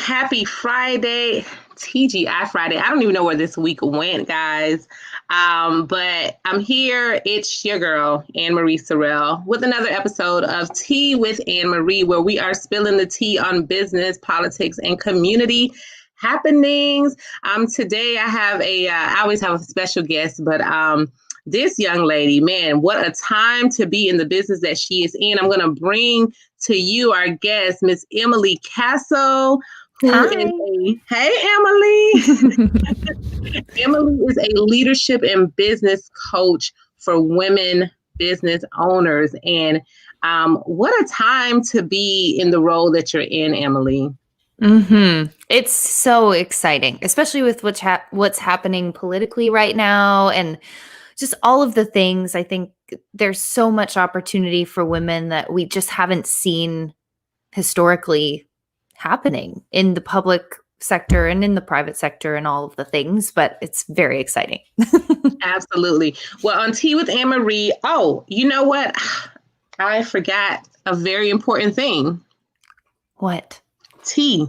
Happy Friday, TGI Friday. I don't even know where this week went, guys. But I'm here. It's your girl, Ann Marie Sorrell, with another episode of Tea with Ann Marie, where we are spilling the tea on business, politics, and community happenings. Today I have I always have a special guest, but this young lady, man, what a time to be in the business that she is in. I'm going to bring to you our guest, Miss Emily Cassel, hey, Emily. Emily is a leadership and business coach for women business owners. And what a time to be in the role that you're in, Emily. It's so exciting, especially with what's happening politically right now and just all of the things. I think there's so much opportunity for women that we just haven't seen historically happening in the public sector and in the private sector and all of the things, but it's very exciting. Absolutely. Well, on Tea with Ann Marie, you know what? I forgot a very important thing. What? Tea.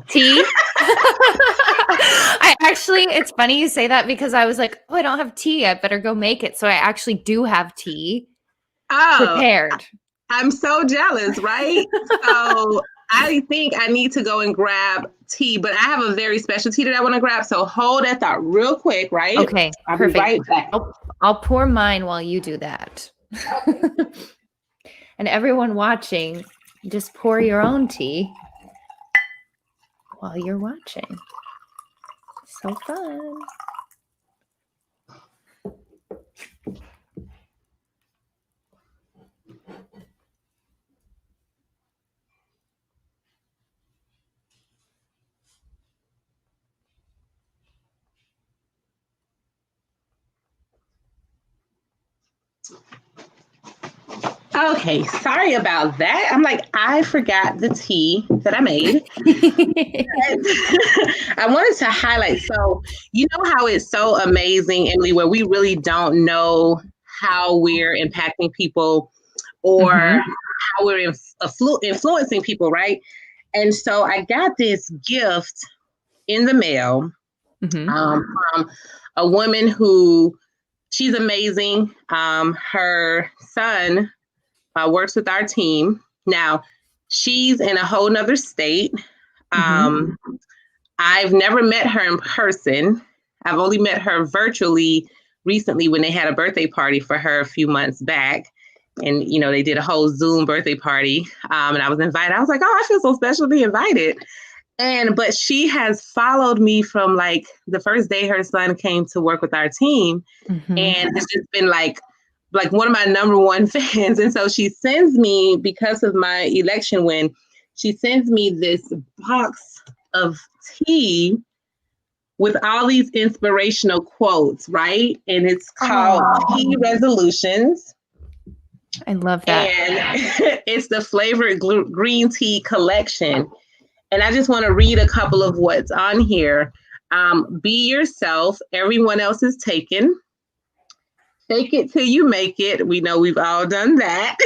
It's funny you say that because I was like, I don't have tea. I better go make it. So I actually do have tea prepared. I'm so jealous, right? So I think I need to go and grab tea, but I have a very special tea that I want to grab. So hold that thought real quick, right? Okay, I'll perfect. Be right back. I'll pour mine while you do that. And everyone watching, just pour your own tea while you're watching. So fun. Okay, sorry about that. I'm like, I forgot the tea that I made. I wanted to highlight, so you know how it's so amazing, Emily, where we really don't know how we're impacting people or how we're influencing people, right? And so I got this gift in the mail from a woman who, she's amazing. Her son works with our team. Now, she's in a whole nother state. I've never met her in person. I've only met her virtually recently when they had a birthday party for her a few months back. And, you know, they did a whole Zoom birthday party. And I was invited. I was like, I feel so special to be invited. But she has followed me from like the first day her son came to work with our team. And it's just been like one of my number one fans. And so she sends me, because of my election win, she sends me this box of tea with all these inspirational quotes, right? And it's called Tea Resolutions. I love that. And it's the flavored green tea collection. And I just want to read a couple of what's on here. Be yourself. Everyone else is taken. Fake it till you make it. We know we've all done that.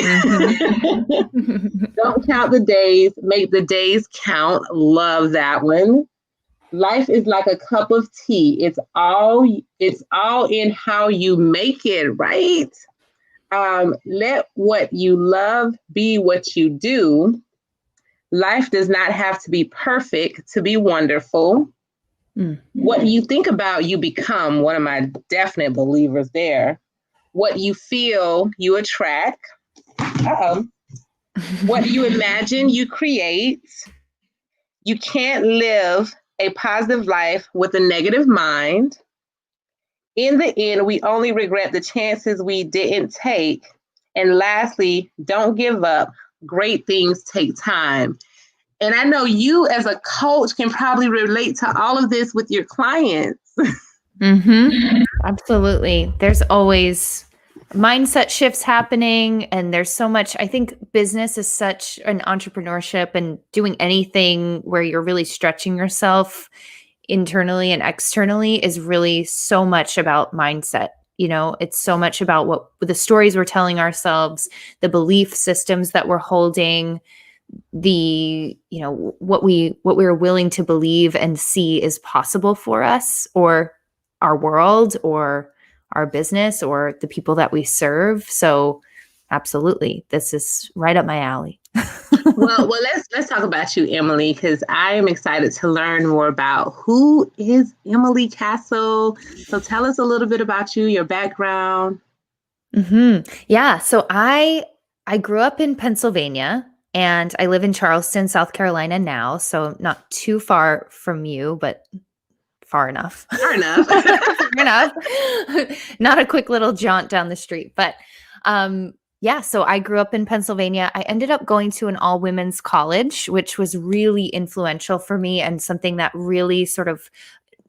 Don't count the days. Make the days count. Love that one. Life is like a cup of tea. It's all in how you make it, right? Let what you love be what you do. Life does not have to be perfect to be wonderful. What you think about, you become. One of my definite believers there. What you feel, you attract. What you imagine, you create. You can't live a positive life with a negative mind. In the end, we only regret the chances we didn't take. And lastly, don't give up. Great things take time. And I know you as a coach can probably relate to all of this with your clients. Absolutely. There's always mindset shifts happening, and there's so much. I think business is such an entrepreneurship, and doing anything where you're really stretching yourself internally and externally is really so much about mindset. You know, it's so much about what the stories we're telling ourselves, the belief systems that we're holding, the, what we're willing to believe and see is possible for us or our world or our business or the people that we serve. So absolutely, this is right up my alley. Well, let's talk about you, Emily, because I am excited to learn more about who is Emily Cassel. So tell us a little bit about you, your background. Yeah. So I grew up in Pennsylvania and I live in Charleston, South Carolina now. So not too far from you, but far enough. Fair enough. Far enough. Not a quick little jaunt down the street. But yeah, so I grew up in Pennsylvania. I ended up going to an all women's college, which was really influential for me and something that really sort of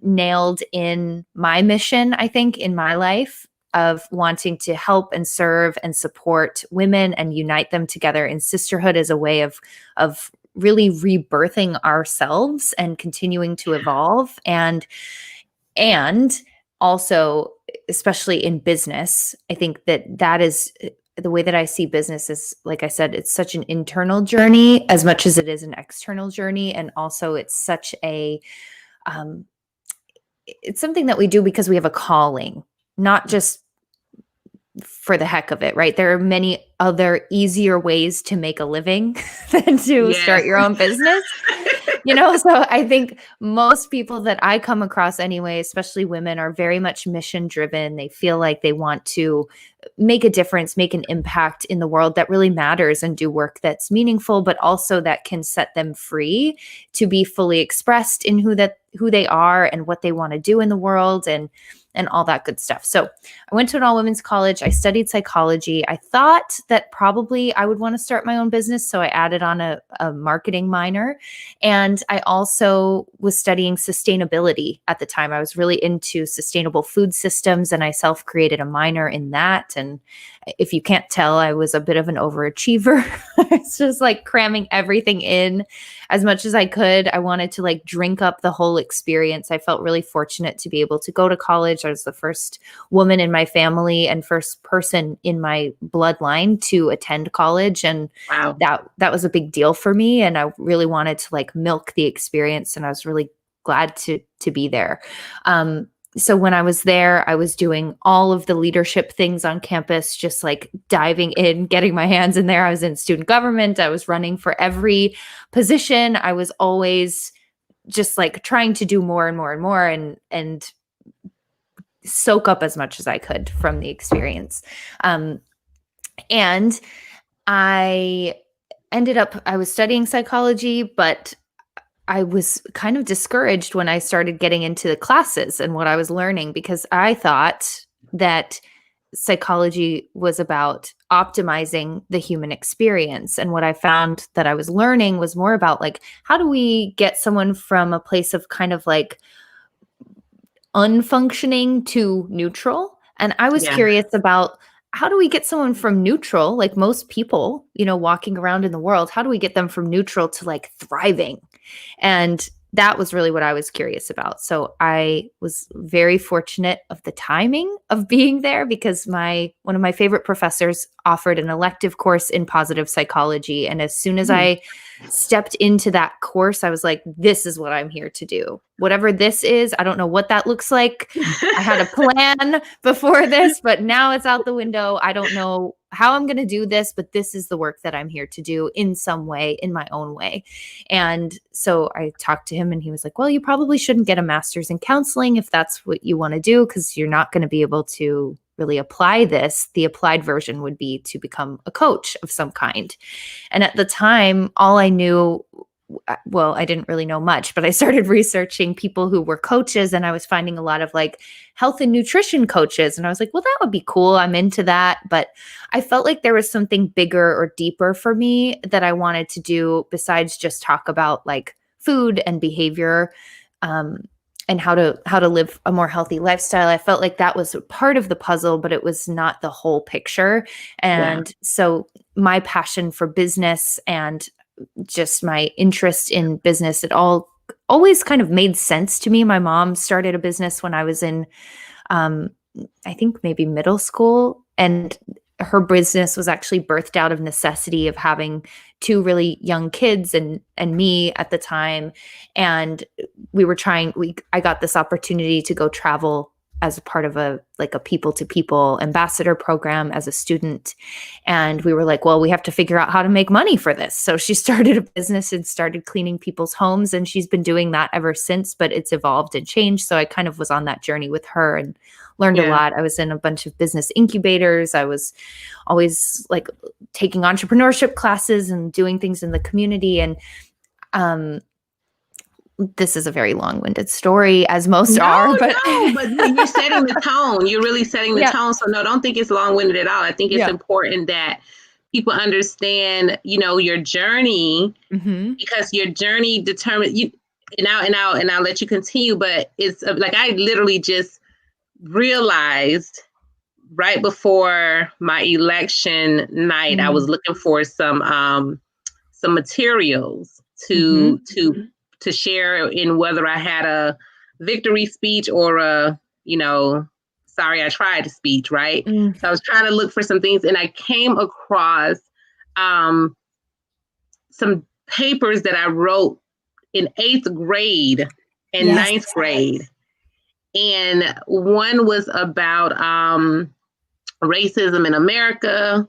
nailed in my mission, I think, in my life of wanting to help and serve and support women and unite them together in sisterhood as a way of really rebirthing ourselves and continuing to evolve and also especially in business. I think that is the way that I see business is, like I said, it's such an internal journey as much as it is an external journey, and also it's such a it's something that we do because we have a calling, not just for the heck of it, right? There are many other easier ways to make a living than to start your own business. So I think most people that I come across anyway, especially women, are very much mission driven. They feel like they want to make a difference, make an impact in the world that really matters and do work that's meaningful, but also that can set them free to be fully expressed in who they are and what they want to do in the world and all that good stuff. So I went to an all women's college. I studied psychology. I thought that probably I would want to start my own business. So I added on a marketing minor. And I also was studying sustainability at the time. I was really into sustainable food systems and I self-created a minor in that. And if you can't tell, I was a bit of an overachiever. It's just like cramming everything in as much as I could. I wanted to like drink up the whole experience. I felt really fortunate to be able to go to college. I was the first woman in my family and first person in my bloodline to attend college. And Wow. that was a big deal for me. And I really wanted to like milk the experience. And I was really glad to be there. So when I was there, I was doing all of the leadership things on campus, just like diving in, getting my hands in there. I was in student government. I was running for every position. I was always just like trying to do more and more and more and soak up as much as I could from the experience. And I was studying psychology, but I was kind of discouraged when I started getting into the classes and what I was learning, because I thought that psychology was about optimizing the human experience. And what I found that I was learning was more about like, how do we get someone from a place of kind of like unfunctioning to neutral? And I was curious about, how do we get someone from neutral, like most people, walking around in the world, how do we get them from neutral to like thriving? And that was really what I was curious about. So I was very fortunate of the timing of being there, because one of my favorite professors offered an elective course in positive psychology. And as soon as I stepped into that course, I was like, this is what I'm here to do. Whatever this is, I don't know what that looks like. I had a plan before this, but now it's out the window. I don't know how I'm going to do this, but this is the work that I'm here to do in some way, in my own way. And so I talked to him and he was like, well, you probably shouldn't get a master's in counseling if that's what you want to do, because you're not going to be able to really apply this. The applied version would be to become a coach of some kind. And at the time, all I knew, well, I didn't really know much, but I started researching people who were coaches, and I was finding a lot of like health and nutrition coaches. And I was like, well, that would be cool. I'm into that. But I felt like there was something bigger or deeper for me that I wanted to do besides just talk about like food and behavior, and how to live a more healthy lifestyle. I felt like that was part of the puzzle, but it was not the whole picture. And so my passion for business and just my interest in business, it always kind of made sense to me. My mom started a business when I was in, I think maybe middle school. And her business was actually birthed out of necessity of having two really young kids and me at the time. And I got this opportunity to go travel as a part of a people to people ambassador program as a student. And we were like, well, we have to figure out how to make money for this. So she started a business and started cleaning people's homes. And she's been doing that ever since, but it's evolved and changed. So I kind of was on that journey with her and learned a lot. I was in a bunch of business incubators. I was always like taking entrepreneurship classes and doing things in the community. And this is a very long-winded story, as most are. But you're setting the tone. You're really setting the tone. So no, don't think it's long-winded at all. I think it's important that people understand, your journey, because your journey determines you. And I'll let you continue. But it's like I literally just realized right before my election night, I was looking for some materials to share in whether I had a victory speech or a, sorry, I tried speech, right? So I was trying to look for some things, and I came across some papers that I wrote in 8th grade and 9th grade. And one was about racism in America.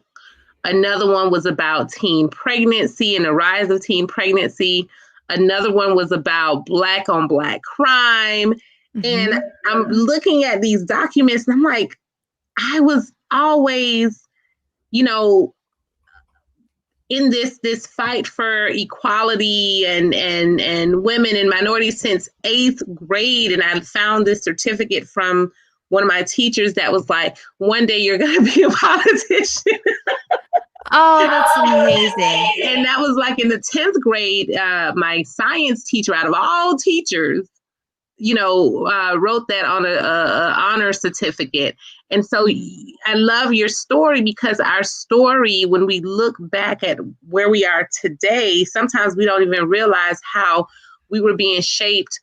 Another one was about teen pregnancy and the rise of teen pregnancy. Another one was about Black on Black crime. And I'm looking at these documents and I'm like, I was always, in this fight for equality and women and minorities since 8th grade. And I found this certificate from one of my teachers that was like, one day you're going to be a politician. Oh, that's amazing. And that was like in the 10th grade, my science teacher, out of all teachers, wrote that on a honor certificate. And so I love your story, because our story, when we look back at where we are today, sometimes we don't even realize how we were being shaped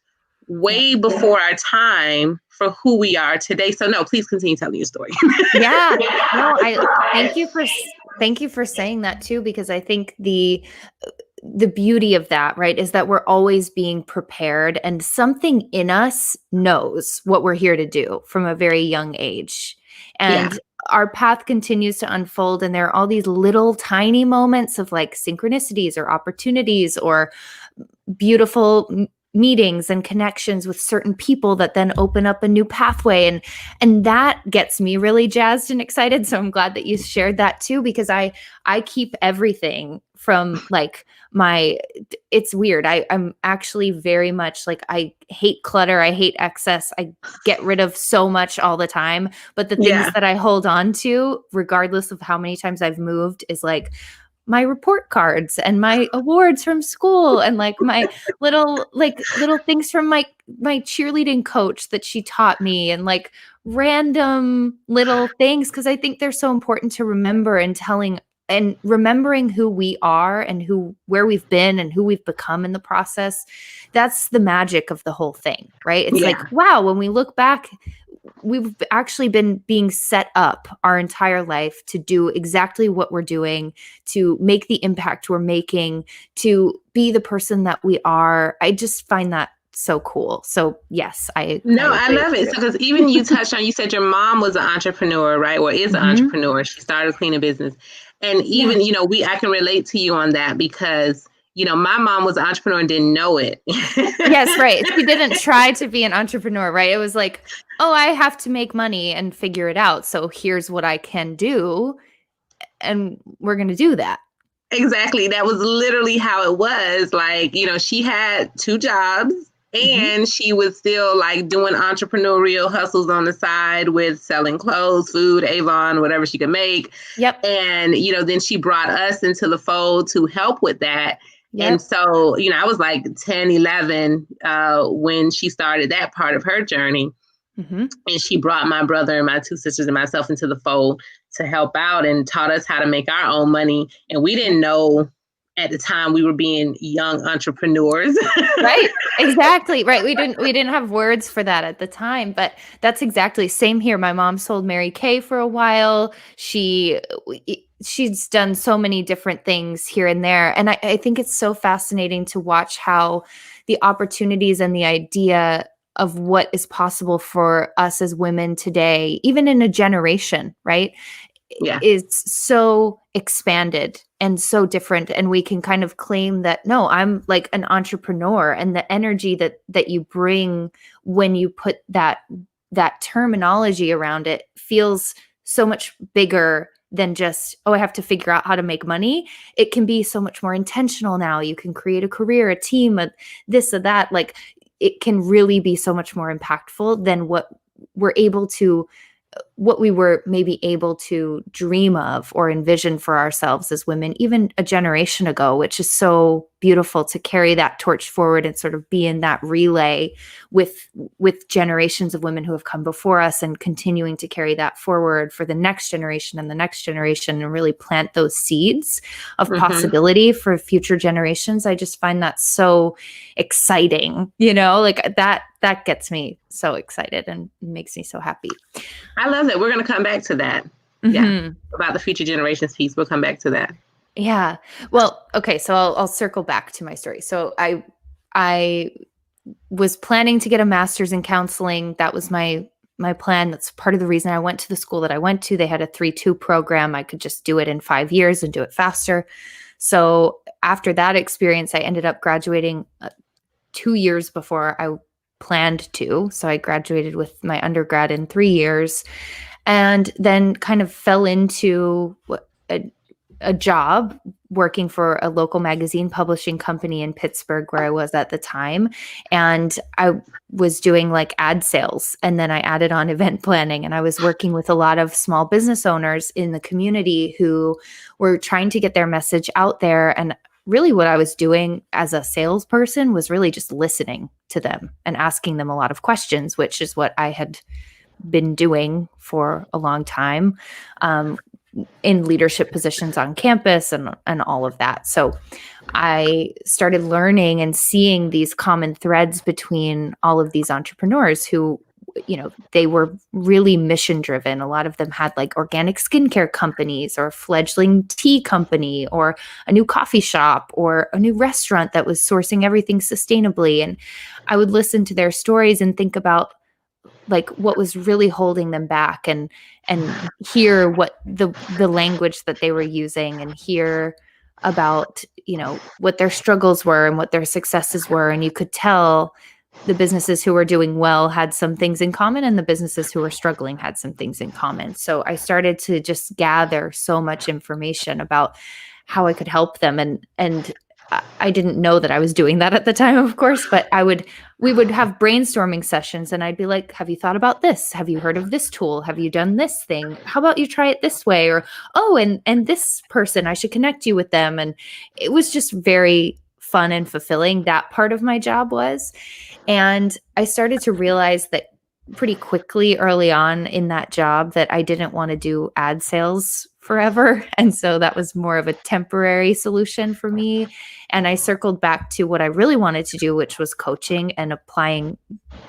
way before our time for who we are today. So no, please continue telling your story. Yeah. No, thank you for saying that too, because I think the beauty of that, right, is that we're always being prepared, and something in us knows what we're here to do from a very young age. And our path continues to unfold, and there are all these little tiny moments of like synchronicities or opportunities or beautiful meetings and connections with certain people that then open up a new pathway. And that gets me really jazzed and excited. So I'm glad that you shared that too, because I keep everything from like it's weird. I'm actually very much like, I hate clutter. I hate excess. I get rid of so much all the time. But the things that I hold on to, regardless of how many times I've moved, is like my report cards and my awards from school and like my little things from my cheerleading coach that she taught me, and like random little things, because I think they're so important to remember, and remembering who we are and where we've been and who we've become in the process. That's the magic of the whole thing, right? It's like, wow, when we look back, we've actually been being set up our entire life to do exactly what we're doing, to make the impact we're making, to be the person that we are. I just find that so cool. So yes, I love it. So, because even you said your mom was an entrepreneur, right? Or is an entrepreneur. She started a cleaning business. And even, I can relate to you on that, because my mom was an entrepreneur and didn't know it. Yes, right. She didn't try to be an entrepreneur, right? It was like, oh, I have to make money and figure it out. So here's what I can do. And we're going to do that. Exactly. That was literally how it was. Like, she had 2 jobs, and she was still like doing entrepreneurial hustles on the side with selling clothes, food, Avon, whatever she could make. Yep. And, then she brought us into the fold to help with that. Yep. And so, I was like 10, 11 when she started that part of her journey. And she brought my brother and my 2 sisters and myself into the fold to help out, and taught us how to make our own money. And we didn't know at the time we were being young entrepreneurs. Right. Exactly. Right. We didn't have words for that at the time, but that's exactly same here. My mom sold Mary Kay for a while. She's done so many different things here and there. And I think it's so fascinating to watch how the opportunities and the idea of what is possible for us as women today, even in a generation, right? Yeah. Is so expanded and so different, and we can kind of claim that no, I'm like an entrepreneur, and the energy that you bring when you put that terminology around it feels so much bigger than just, oh, I have to figure out how to make money. It can be so much more intentional now. You can create a career, a team, a this or that. Like, it can really be so much more impactful than what we were maybe able to dream of or envision for ourselves as women, even a generation ago, which is so beautiful to carry that torch forward and sort of be in that relay with generations of women who have come before us, and continuing to carry that forward for the next generation and the next generation, and really plant those seeds of possibility for future generations. I just find that so exciting, like that gets me so excited and makes me so happy. I love that. We're going to come back to that. Yeah. About the future generations piece. We'll come back to that. Yeah. Well, okay. So I'll circle back to my story. So I was planning to get a master's in counseling. That was my plan. That's part of the reason I went to the school that I went to. They had a 3-2 program. I could just do it in 5 years and do it faster. So after that experience, I ended up graduating 2 years before I planned to. So I graduated with my undergrad in 3 years, and then kind of fell into a job working for a local magazine publishing company in Pittsburgh, where I was at the time. And I was doing like ad sales, and then I added on event planning, and I was working with a lot of small business owners in the community who were trying to get their message out there. And really what I was doing as a salesperson was really just listening to them and asking them a lot of questions, which is what I had been doing for a long time, in leadership positions on campus and all of that. So I started learning and seeing these common threads between all of these entrepreneurs who, they were really mission driven. A lot of them had like organic skincare companies, or a fledgling tea company, or a new coffee shop, or a new restaurant that was sourcing everything sustainably. And I would listen to their stories and think about like what was really holding them back, and hear what the language that they were using, and hear about, what their struggles were and what their successes were. And you could tell the businesses who were doing well had some things in common, and the businesses who were struggling had some things in common. So I started to just gather so much information about how I could help them. And I didn't know that I was doing that at the time, of course, but we would have brainstorming sessions, and I'd be like, have you thought about this? Have you heard of this tool? Have you done this thing? How about you try it this way? Or, oh, and this person, I should connect you with them. And it was just very fun and fulfilling. That part of my job was. And I started to realize that pretty quickly early on in that job that I didn't want to do ad sales forever. And so that was more of a temporary solution for me. And I circled back to what I really wanted to do, which was coaching and applying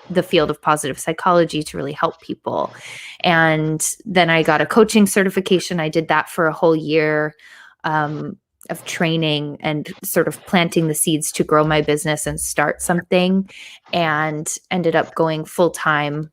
the field of positive psychology to really help people. And then I got a coaching certification. I did that for a whole year of training and sort of planting the seeds to grow my business and start something, and ended up going full time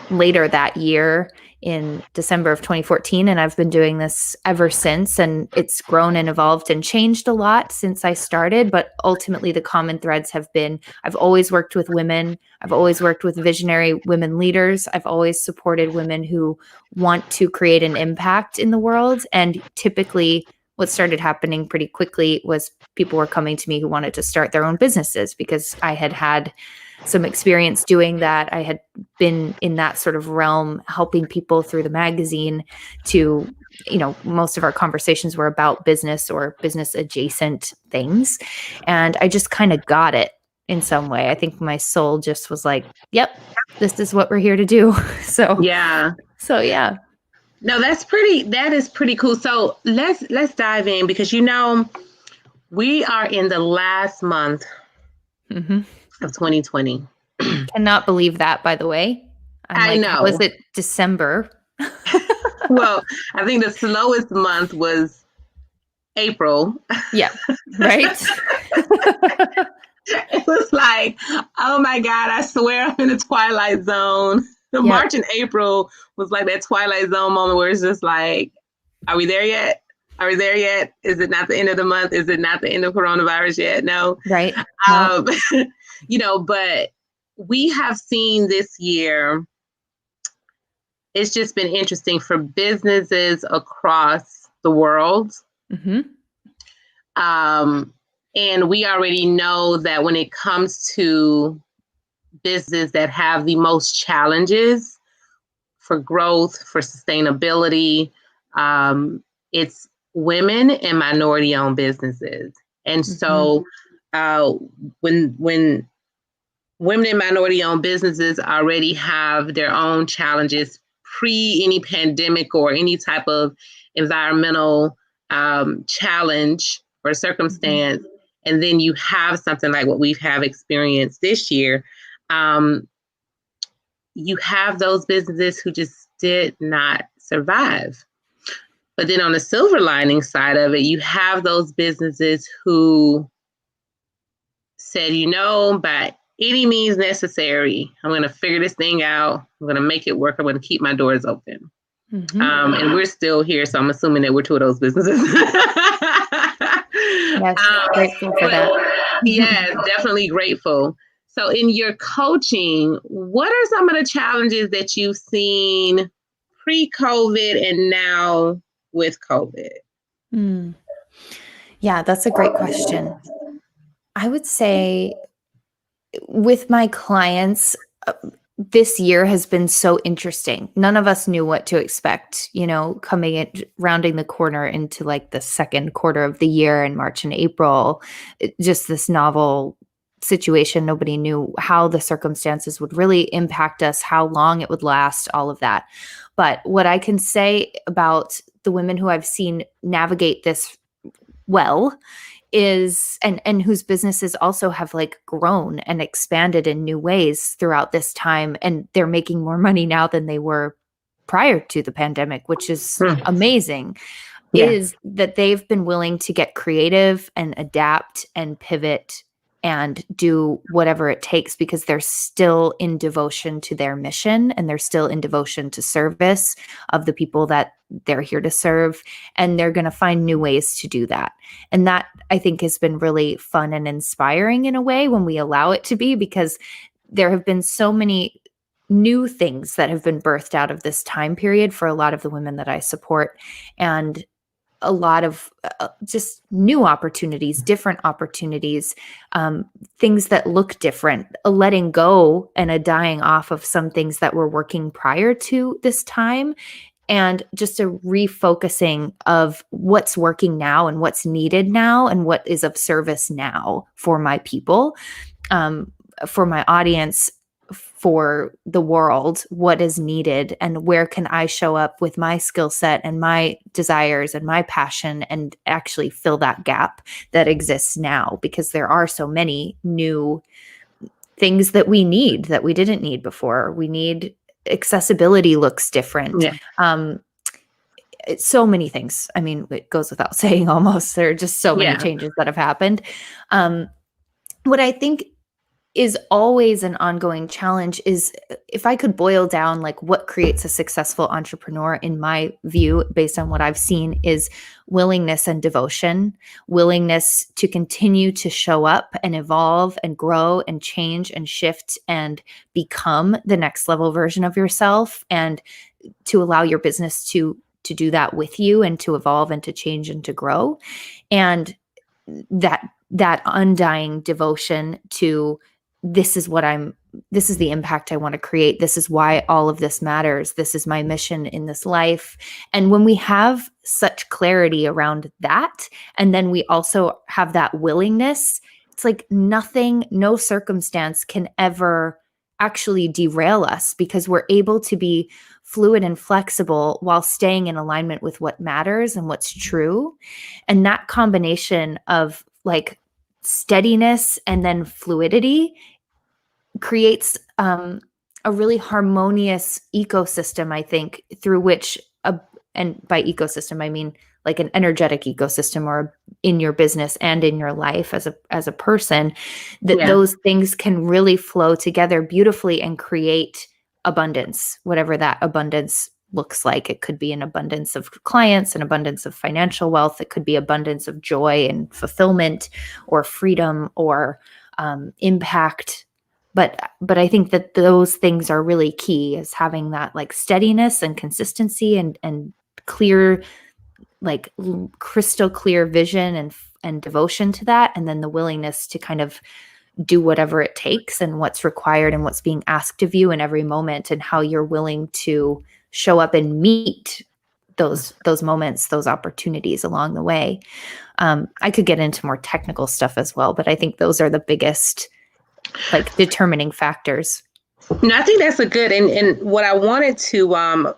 later that year in December of 2014. And I've been doing this ever since, and it's grown and evolved and changed a lot since I started. But ultimately the common threads have been, I've always worked with women. I've always worked with visionary women leaders. I've always supported women who want to create an impact in the world. And typically what started happening pretty quickly was people were coming to me who wanted to start their own businesses, because I had some experience doing that. I had been in that sort of realm, helping people through the magazine to, most of our conversations were about business or business adjacent things. And I just kind of got it in some way. I think my soul just was like, yep, this is what we're here to do. Yeah. No, that is pretty cool. So let's dive in, because We are in the last month Mm-hmm. of 2020. Cannot believe that, by the way. I'm I like, how is know. it December? Well, I think the slowest month was April. Yeah, right? It was like, oh my God, I swear I'm in the twilight zone. Yep, March and April was like that twilight zone moment where it's just like, are we there yet? Are we there yet? Is it not the end of the month? Is it not the end of coronavirus yet? No. right. No. Um, but we have seen this year, it's just been interesting for businesses across the world. Mm-hmm. And we already know that when it comes to businesses that have the most challenges for growth, for sustainability, it's women and minority-owned businesses. And so when women and minority-owned businesses already have their own challenges pre any pandemic or any type of environmental challenge or circumstance, and then you have something like what we've have experienced this year, you have those businesses who just did not survive. But then on the silver lining side of it, you have those businesses who said, by any means necessary, I'm going to figure this thing out. I'm going to make it work. I'm going to keep my doors open. Mm-hmm. And we're still here, so I'm assuming that we're two of those businesses. Yes, grateful for that. Yes, definitely grateful. So in your coaching, what are some of the challenges that you've seen pre-COVID and now with COVID? Yeah, that's a great question. I would say with my clients, this year has been so interesting. None of us knew what to expect, coming in, rounding the corner into like the second quarter of the year in March and April. Just this novel situation. Nobody knew how the circumstances would really impact us, how long it would last, all of that. But what I can say about the women who I've seen navigate this well is and whose businesses also have like grown and expanded in new ways throughout this time, and they're making more money now than they were prior to the pandemic, which is amazing. Yeah. Is that they've been willing to get creative and adapt and pivot and do whatever it takes because they're still in devotion to their mission and they're still in devotion to service of the people that they're here to serve. And they're going to find new ways to do that. And that I think has been really fun and inspiring in a way when we allow it to be, because there have been so many new things that have been birthed out of this time period for a lot of the women that I support. And a lot of just new opportunities, different opportunities, things that look different, a letting go and a dying off of some things that were working prior to this time, and just a refocusing of what's working now and what's needed now and what is of service now for my people, for my audience, for the world, what is needed and where can I show up with my skill set and my desires and my passion and actually fill that gap that exists now, because there are so many new things that we need that we didn't need before. We need accessibility looks different. Yeah. So many things. I mean, it goes without saying almost. There are just so many changes that have happened. What I think is always an ongoing challenge is, if I could boil down like what creates a successful entrepreneur in my view, based on what I've seen, is willingness and devotion, willingness to continue to show up and evolve and grow and change and shift and become the next level version of yourself, and to allow your business to do that with you and to evolve and to change and to grow. And that undying devotion to, this is the impact I want to create. This is why all of this matters. This is my mission in this life. And when we have such clarity around that, and then we also have that willingness, it's like nothing, no circumstance can ever actually derail us, because we're able to be fluid and flexible while staying in alignment with what matters and what's true. And that combination of like steadiness and then fluidity creates a really harmonious ecosystem, I think, through which and by ecosystem I mean like an energetic ecosystem, or in your business and in your life as a person, that Yeah. those things can really flow together beautifully and create abundance, whatever that abundance looks like. It could be an abundance of clients, an abundance of financial wealth. It could be abundance of joy and fulfillment, or freedom, or impact. But I think that those things are really key, is having that like steadiness and consistency and clear, like crystal clear vision and devotion to that, and then the willingness to kind of do whatever it takes and what's required and what's being asked of you in every moment, and how you're willing to show up and meet those moments, those opportunities along the way. I could get into more technical stuff as well, but I think those are the biggest like determining factors. No, I think that's a good, and what I wanted to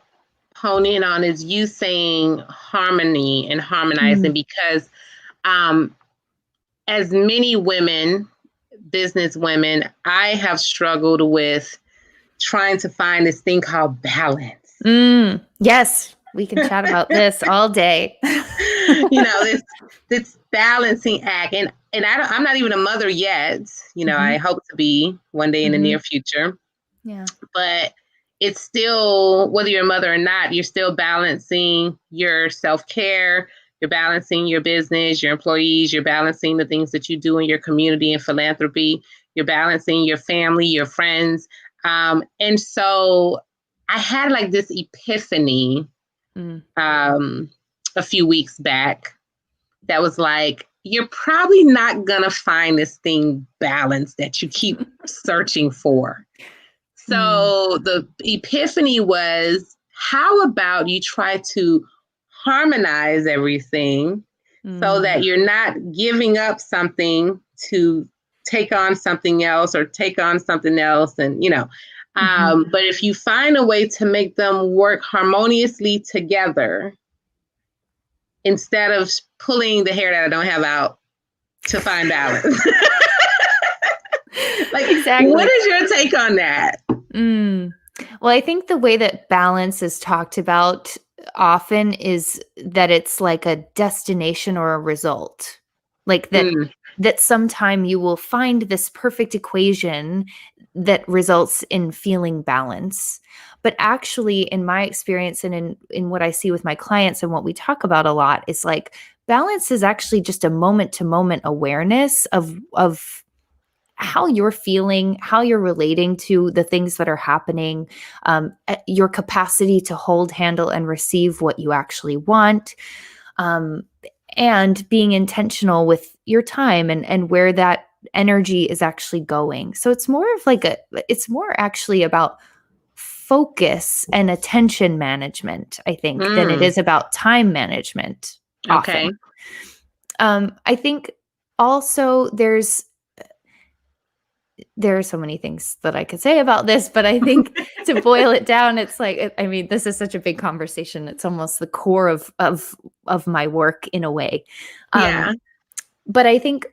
hone in on is you saying harmony and harmonizing, because as many women, business women, I have struggled with trying to find this thing called balance. Yes, we can chat about this all day. This balancing act, and I'm not even a mother yet. I hope to be one day in the near future. Yeah. But it's still, whether you're a mother or not, you're still balancing your self-care, you're balancing your business, your employees, you're balancing the things that you do in your community and philanthropy, you're balancing your family, your friends. And so I had like this epiphany a few weeks back that was like, you're probably not going to find this thing balanced that you keep searching for. So the epiphany was, how about you try to harmonize everything so that you're not giving up something to take on something else, or take on something else. And, but if you find a way to make them work harmoniously together, instead of pulling the hair that I don't have out to find balance. Like, exactly. What is your take on that? Well, I think the way that balance is talked about often is that it's like a destination or a result. Like that sometime you will find this perfect equation that results in feeling balance. But actually, in my experience and in what I see with my clients and what we talk about a lot, is like balance is actually just a moment to moment awareness of how you're feeling, how you're relating to the things that are happening, your capacity to hold, handle, and receive what you actually want, and being intentional with your time and where that energy is actually going. So it's more of like it's more actually about focus and attention management, I think, than it is about time management. Okay. Often. I think also there are so many things that I could say about this, but I think to boil it down, it's like, I mean, this is such a big conversation. It's almost the core of my work in a way. Yeah. But I think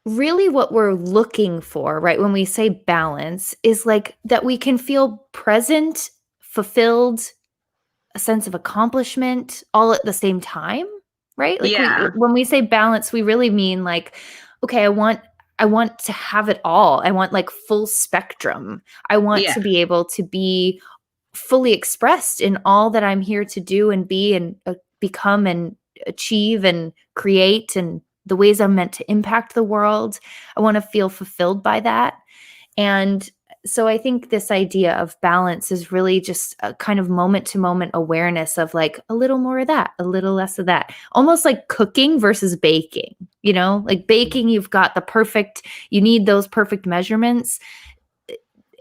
really what we're looking for, right, when we say balance, is like that we can feel present, fulfilled, a sense of accomplishment all at the same time, right? Like when we say balance, we really mean like, okay, I want to have it all. I want like full spectrum. I want to be able to be fully expressed in all that I'm here to do and be and become and achieve and create, and the ways I'm meant to impact the world. I want to feel fulfilled by that. And so I think this idea of balance is really just a kind of moment to moment awareness of like a little more of that, a little less of that, almost like cooking versus baking. Like baking, you've got you need those perfect measurements,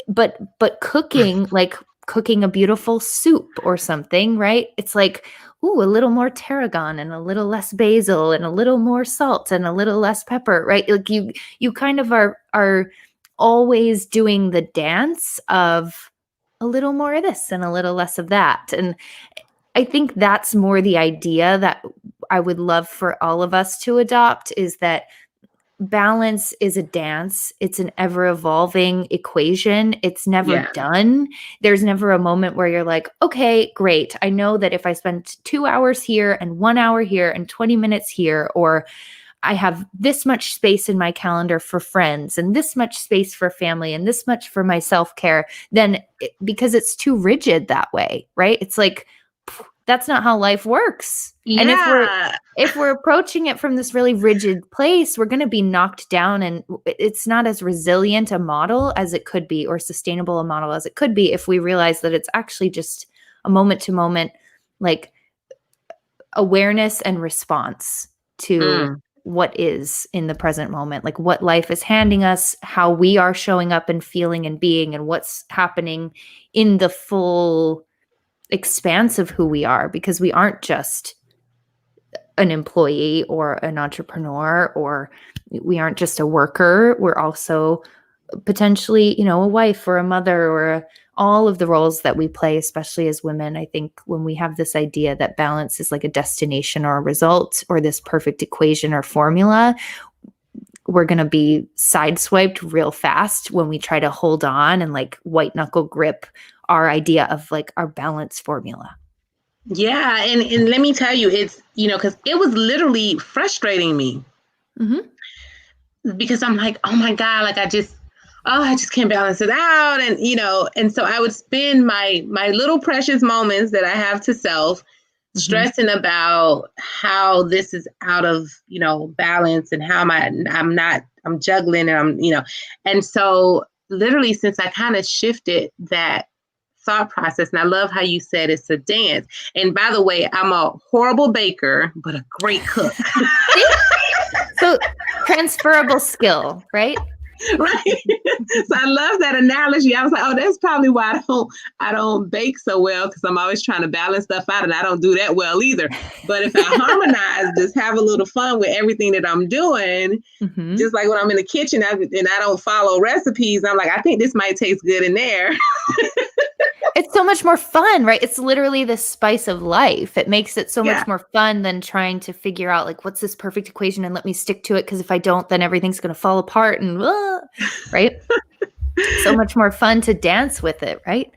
but cooking, like cooking a beautiful soup or something, right? It's like, ooh, a little more tarragon and a little less basil and a little more salt and a little less pepper, right? Like you kind of are always doing the dance of a little more of this and a little less of that. And I think that's more the idea that I would love for all of us to adopt, is that balance is a dance. It's an ever evolving equation. It's never Yeah. done. There's never a moment where you're like, okay, great. I know that if I spend 2 hours here and 1 hour here and 20 minutes here, or I have this much space in my calendar for friends and this much space for family and this much for my self-care, then because it's too rigid that way, right? It's like, that's not how life works. Yeah. And if we're approaching it from this really rigid place, we're going to be knocked down, and it's not as resilient a model as it could be, or sustainable a model as it could be, if we realize that it's actually just a moment to moment, like, awareness and response to what is in the present moment, like what life is handing us, how we are showing up and feeling and being, and what's happening in the full expanse of who we are, because we aren't just an employee or an entrepreneur, or we aren't just a worker. We're also potentially, a wife or a mother, or all of the roles that we play, especially as women. I think when we have this idea that balance is like a destination or a result or this perfect equation or formula, we're going to be sideswiped real fast when we try to hold on and like white knuckle grip our idea of like our balance formula. Yeah. And let me tell you, it's, because it was literally frustrating me, because I'm like, oh my God, like I just can't balance it out. And so I would spend my little precious moments that I have to self stressing about how this is out of, balance, and how I'm juggling, and and so literally, since I kind of shifted that thought process, and I love how you said it's a dance. And by the way, I'm a horrible baker, but a great cook. So transferable skill, right? Right. So I love that analogy. I was like, oh, that's probably why I don't bake so well, because I'm always trying to balance stuff out, and I don't do that well either. But if I harmonize, just have a little fun with everything that I'm doing, just like when I'm in the kitchen and I don't follow recipes, I'm like, I think this might taste good in there. It's so much more fun, right? It's literally the spice of life. It makes it so much more fun than trying to figure out like, what's this perfect equation, and let me stick to it, because if I don't, then everything's going to fall apart, and right? So much more fun to dance with it, right?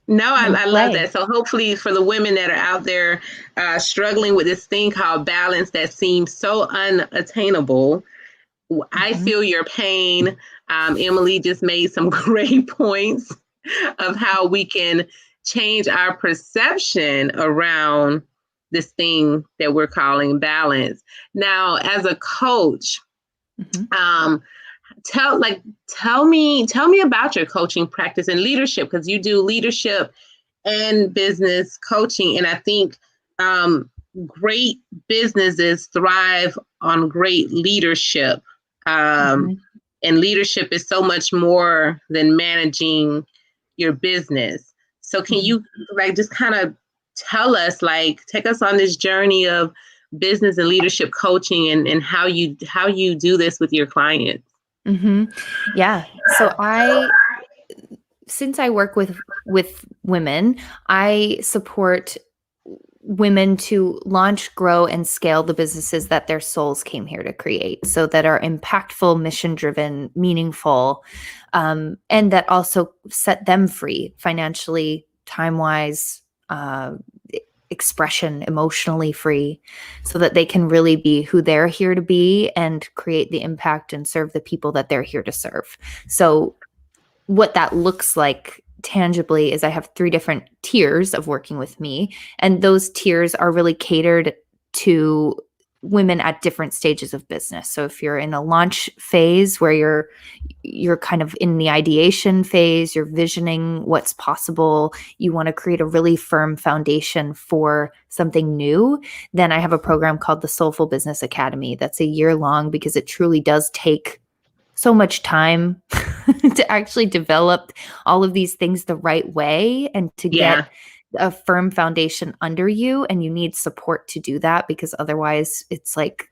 No, I love that. So hopefully for the women that are out there struggling with this thing called balance that seems so unattainable, I feel your pain. Emily just made some great points of how we can change our perception around this thing that we're calling balance. Now, as a coach, tell me about your coaching practice and leadership, because you do leadership and business coaching. And I think great businesses thrive on great leadership. And leadership is so much more than managing your business. So can you just kind of tell us, take us on this journey of business and leadership coaching, and how you do this with your clients? Yeah. So since I work with women, I support women to launch, grow, and scale the businesses that their souls came here to create, so that are impactful, mission-driven, meaningful, and that also set them free financially, time-wise, expression, emotionally free, so that they can really be who they're here to be and create the impact and serve the people that they're here to serve. So what that looks like tangibly is I have 3 different tiers of working with me, and those tiers are really catered to women at different stages of business. So if you're in a launch phase where you're kind of in the ideation phase, you're visioning what's possible, you want to create a really firm foundation for something new, then I have a program called the Soulful Business Academy that's a year long, because it truly does take so much time to actually develop all of these things the right way, and to get a firm foundation under you. And you need support to do that, because otherwise it's like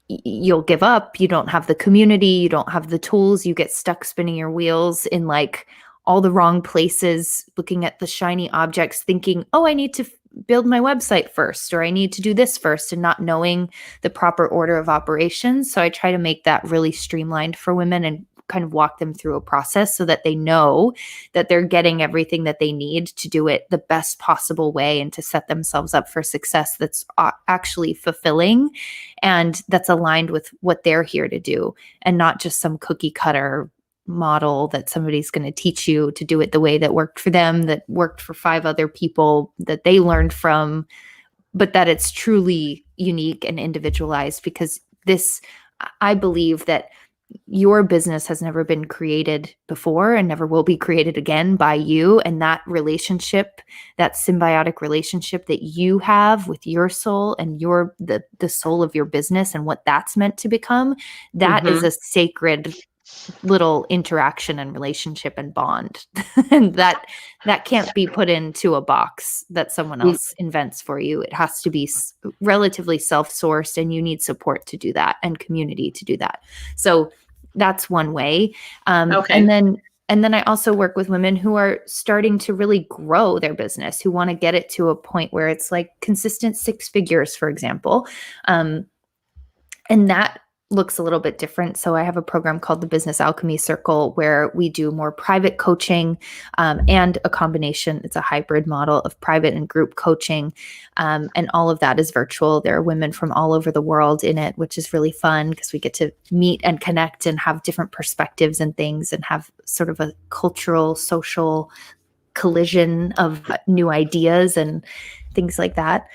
you'll give up. You don't have the community, you don't have the tools, you get stuck spinning your wheels in like all the wrong places, looking at the shiny objects, thinking, oh, I need to build my website first, or I need to do this first, and not knowing the proper order of operations. So I try to make that really streamlined for women and kind of walk them through a process so that they know that they're getting everything that they need to do it the best possible way and to set themselves up for success that's actually fulfilling and that's aligned with what they're here to do, and not just some cookie cutter model that somebody's going to teach you to do it the way that worked for them, that worked for 5 other people that they learned from, but that it's truly unique and individualized. Because I believe that your business has never been created before and never will be created again by you. And that relationship, that symbiotic relationship that you have with your soul and the soul of your business and what that's meant to become, that is a sacred little interaction and relationship and bond. And that can't be put into a box that someone else invents for you. It has to be relatively self-sourced, and you need support to do that and community to do that. So that's one way. Okay. And then I also work with women who are starting to really grow their business, who want to get it to a point where it's like consistent 6 figures, for example. And that looks a little bit different. So I have a program called the Business Alchemy Circle, where we do more private coaching and a combination. It's a hybrid model of private and group coaching. And all of that is virtual. There are women from all over the world in it, which is really fun because we get to meet and connect and have different perspectives and things, and have sort of a cultural, social collision of new ideas and things like that.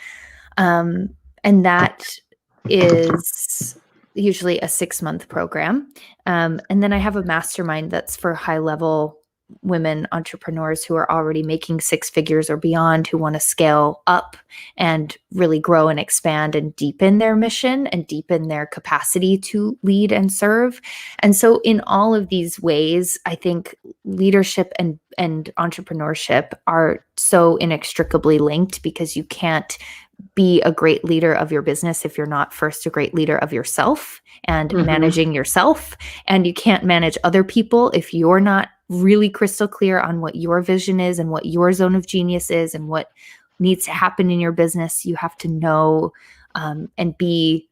And that is usually a 6-month program. And then I have a mastermind that's for high-level women entrepreneurs who are already making 6 figures or beyond, who want to scale up and really grow and expand and deepen their mission and deepen their capacity to lead and serve. And so in all of these ways, I think leadership and entrepreneurship are so inextricably linked, because you can't be a great leader of your business if you're not first a great leader of yourself and managing yourself. And you can't manage other people if you're not really crystal clear on what your vision is and what your zone of genius is and what needs to happen in your business. You have to know and be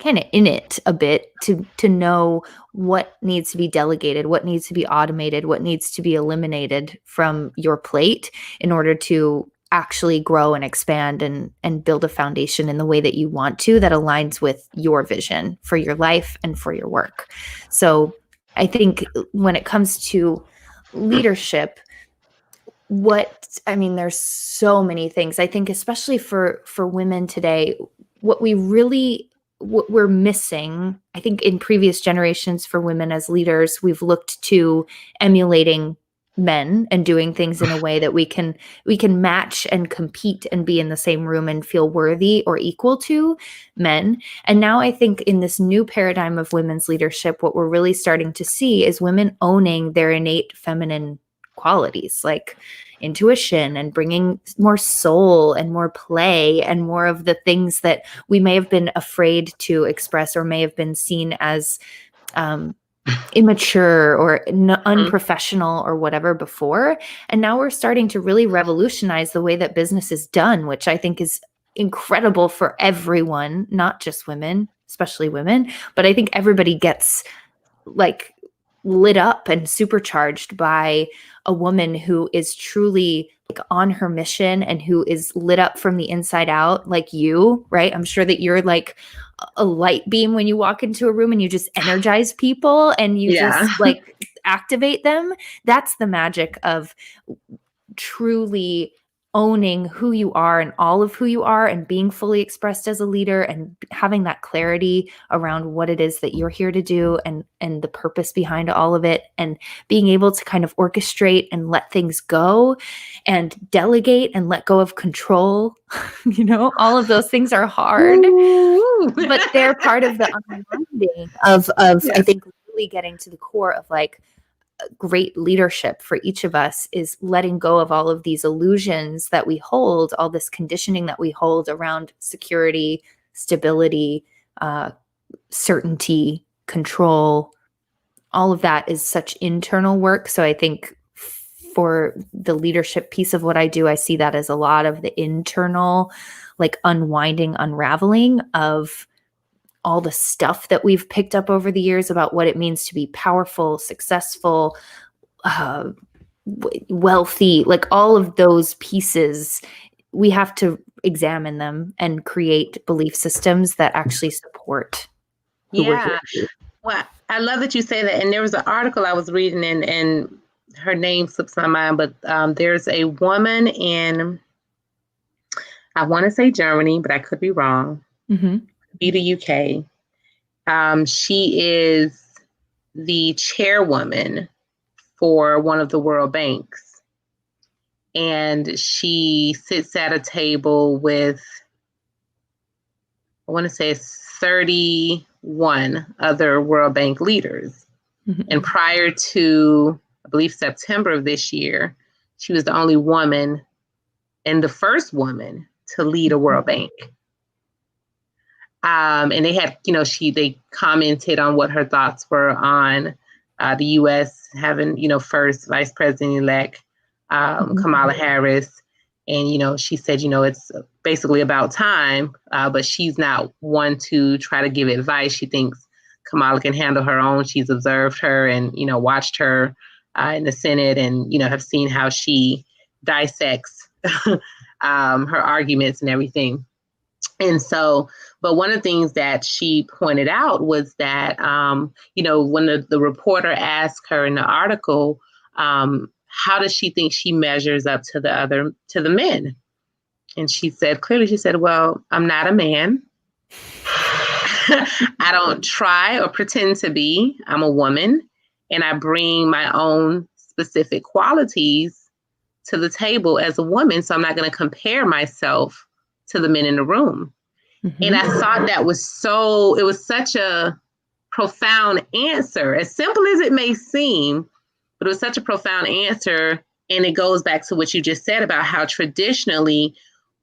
kind of in it a bit to know what needs to be delegated, what needs to be automated, what needs to be eliminated from your plate in order to actually grow and expand and build a foundation in the way that you want to, that aligns with your vision for your life and for your work. So I think when it comes to leadership, there's so many things. I think especially for women today, what we're missing, I think in previous generations for women as leaders, we've looked to emulating men and doing things in a way that we can match and compete and be in the same room and feel worthy or equal to men. And now I think in this new paradigm of women's leadership, what we're really starting to see is women owning their innate feminine qualities, like intuition and bringing more soul and more play and more of the things that we may have been afraid to express or may have been seen as immature or unprofessional or whatever before. And now we're starting to really revolutionize the way that business is done, which I think is incredible for everyone, not just women, especially women, but I think everybody gets like lit up and supercharged by a woman who is truly like on her mission and who is lit up from the inside out, like you, right? I'm sure that you're like a light beam when you walk into a room and you just energize people and you just like activate them. That's the magic of truly owning who you are and all of who you are and being fully expressed as a leader and having that clarity around what it is that you're here to do and the purpose behind all of it, and being able to kind of orchestrate and let things go and delegate and let go of control. All of those things are hard, but they're part of the unwinding of I think really getting to the core of like great leadership for each of us is letting go of all of these illusions that we hold, all this conditioning that we hold around security, stability, certainty, control. All of that is such internal work. So I think for the leadership piece of what I do, I see that as a lot of the internal, like unwinding, unraveling of all the stuff that we've picked up over the years about what it means to be powerful, successful, wealthy, like all of those pieces. We have to examine them and create belief systems that actually support who we're here Yeah. to be. Well, I love that you say that. And there was an article I was reading, and her name slips my mind, but there's a woman in, I want to say Germany, but I could be wrong. Mm-hmm. Be the UK. She is the chairwoman for one of the World Banks. And she sits at a table with, I want to say 31 other World Bank leaders. Mm-hmm. And prior to, I believe, September of this year, she was the only woman and the first woman to lead a World Bank. And they had, they commented on what her thoughts were on the U.S. having, first Vice President-elect Kamala Harris. And, she said, it's basically about time, but she's not one to try to give advice. She thinks Kamala can handle her own. She's observed her and, watched her in the Senate and, have seen how she dissects her arguments and everything. And so, but one of the things that she pointed out was that, when the reporter asked her in the article, how does she think she measures up to the men? And she said, well, I'm not a man. I don't try or pretend to be. I'm a woman, and I bring my own specific qualities to the table as a woman. So I'm not going to compare myself to the men in the room. Mm-hmm. And I thought that was it was such a profound answer, as simple as it may seem, but it was such a profound answer. And it goes back to what you just said about how traditionally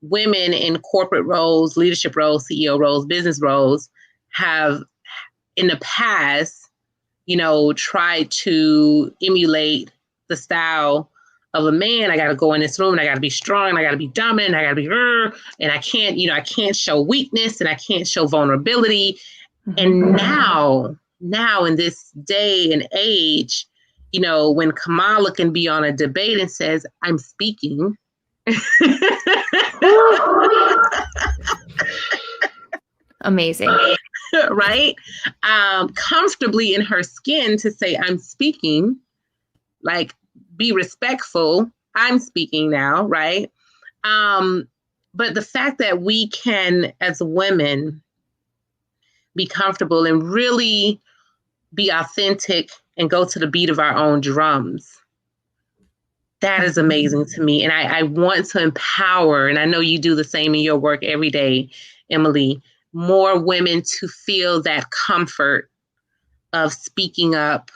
women in corporate roles, leadership roles, CEO roles, business roles have in the past, tried to emulate the style of a man. I got to go in this room and I got to be strong and I got to be dominant. And I got to be, and I can't show weakness and I can't show vulnerability. Mm-hmm. And now in this day and age, when Kamala can be on a debate and says, I'm speaking. Amazing. Right? Comfortably in her skin to say, I'm speaking, like, be respectful. I'm speaking now, right? But the fact that we can, as women, be comfortable and really be authentic and go to the beat of our own drums, that is amazing to me. And I want to empower, and I know you do the same in your work every day, Emily, more women to feel that comfort of speaking up,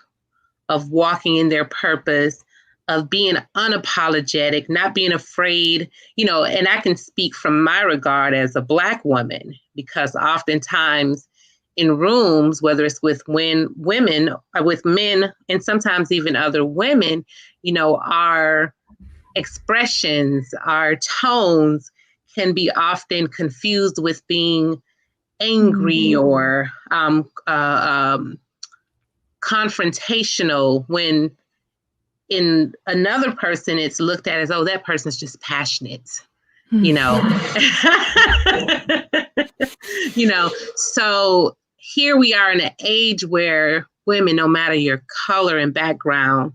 of walking in their purpose, of being unapologetic, not being afraid, and I can speak from my regard as a Black woman, because oftentimes in rooms, whether it's with women or with men, and sometimes even other women, our expressions, our tones can be often confused with being angry or confrontational, when in another person it's looked at as, oh, that person's just passionate, So here we are in an age where women, no matter your color and background,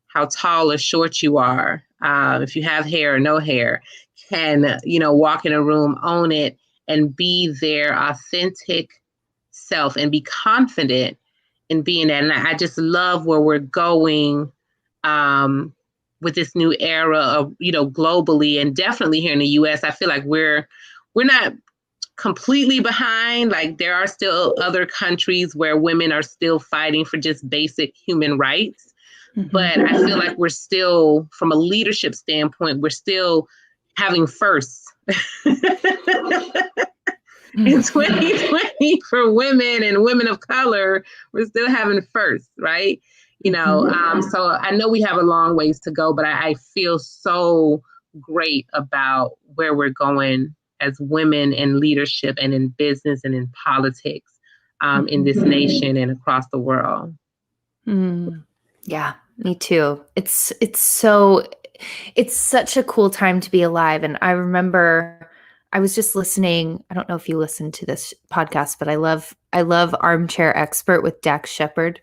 how tall or short you are, if you have hair or no hair, can, walk in a room, own it, and be their authentic self and be confident in being that. And I just love where we're going with this new era of, globally, and definitely here in the US. I feel like we're not completely behind. Like, there are still other countries where women are still fighting for just basic human rights. Mm-hmm. But I feel like we're still, from a leadership standpoint, we're still having firsts. In 2020, for women and women of color, we're still having first, right? So I know we have a long ways to go, but I feel so great about where we're going as women in leadership and in business and in politics in this nation and across the world. Yeah, me too. It's such a cool time to be alive. And I remember I was just listening. I don't know if you listen to this podcast, but I love Armchair Expert with Dax Shepard.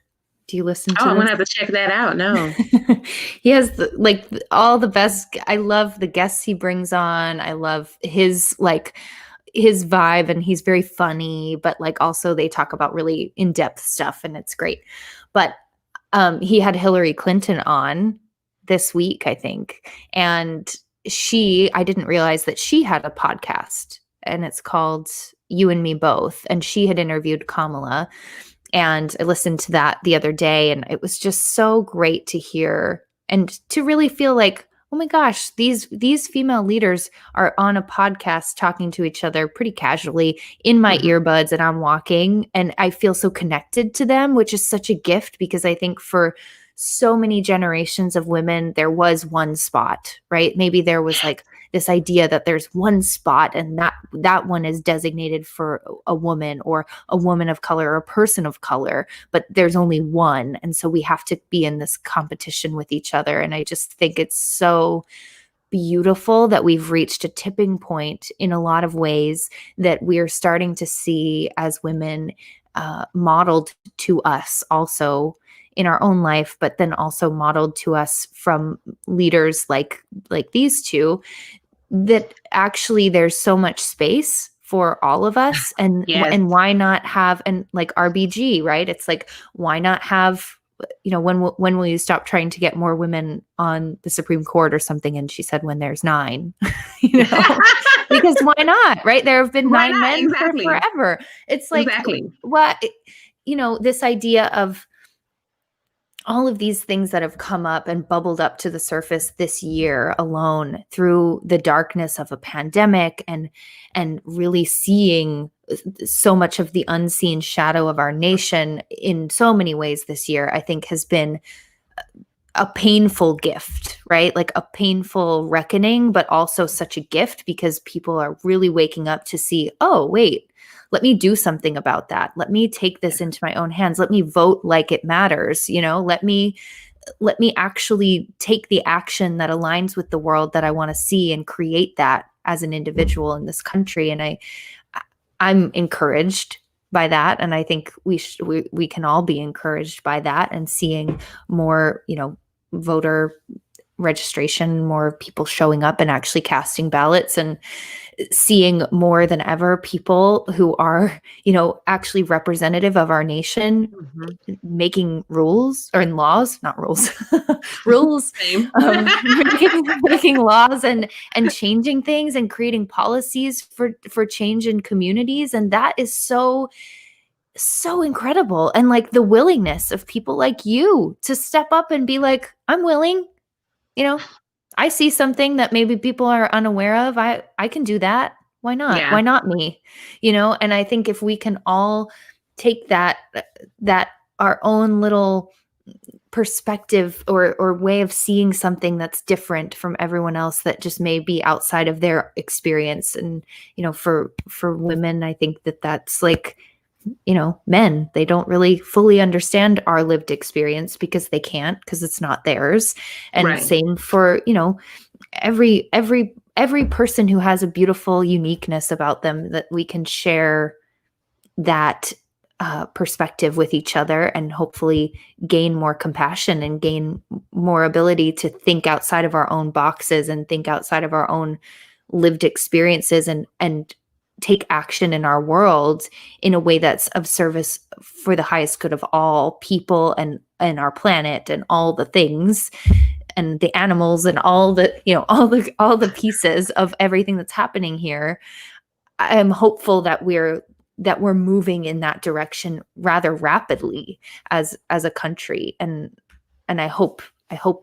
Do you listen to I'm this? gonna have to check that out. No. He has all the best. I love the guests he brings on. I love his vibe, and he's very funny, but also they talk about really in-depth stuff, and it's great. But he had Hillary Clinton on this week, I think. And I didn't realize that she had a podcast, and it's called You and Me Both. And she had interviewed Kamala. And I listened to that the other day, and it was just so great to hear and to really feel like, oh my gosh, these female leaders are on a podcast talking to each other pretty casually in my earbuds, and I'm walking, and I feel so connected to them, which is such a gift, because I think for so many generations of women, there was one spot, right? Maybe there was this idea that there's one spot, and that one is designated for a woman or a woman of color or a person of color, but there's only one. And so we have to be in this competition with each other. And I just think it's so beautiful that we've reached a tipping point in a lot of ways, that we're starting to see as women modeled to us also in our own life, but then also modeled to us from leaders like these two, that actually there's so much space for all of us. And Yes. And why not have, and like RBG, right? It's like, why not have, when will you stop trying to get more women on the Supreme Court or something? And she said, when there's 9, because why not, right? There have been 9 men for forever. It's like, what, this idea of all of these things that have come up and bubbled up to the surface this year alone through the darkness of a pandemic, and really seeing so much of the unseen shadow of our nation in so many ways this year, I think has been a painful gift, right? Like a painful reckoning, but also such a gift, because people are really waking up to see, oh, wait, let me do something about that. Let me take this into my own hands. Let me vote like it matters. Let me actually take the action that aligns with the world that I want to see, and create that as an individual in this country. And I'm encouraged by that. And I think we can all be encouraged by that, and seeing more, voter registration, more people showing up and actually casting ballots, and seeing more than ever people who are, actually representative of our nation, making rules, or in laws, not rules, rules, making laws and changing things and creating policies for change in communities. And that is so incredible. And the willingness of people like you to step up and be like, I'm willing, I see something that maybe people are unaware of. I can do that. Why not? Yeah. Why not me? And I think if we can all take that our own little perspective or way of seeing something that's different from everyone else, that just may be outside of their experience. And, for women, I think that's men, they don't really fully understand our lived experience, because they can't, because it's not theirs. And same for, every person who has a beautiful uniqueness about them, that we can share that perspective with each other, and hopefully gain more compassion and gain more ability to think outside of our own boxes, and think outside of our own lived experiences, and take action in our world in a way that's of service for the highest good of all people, and our planet, and all the things, and the animals, and all the pieces of everything that's happening here. I'm hopeful that we're moving in that direction rather rapidly as a country. And I hope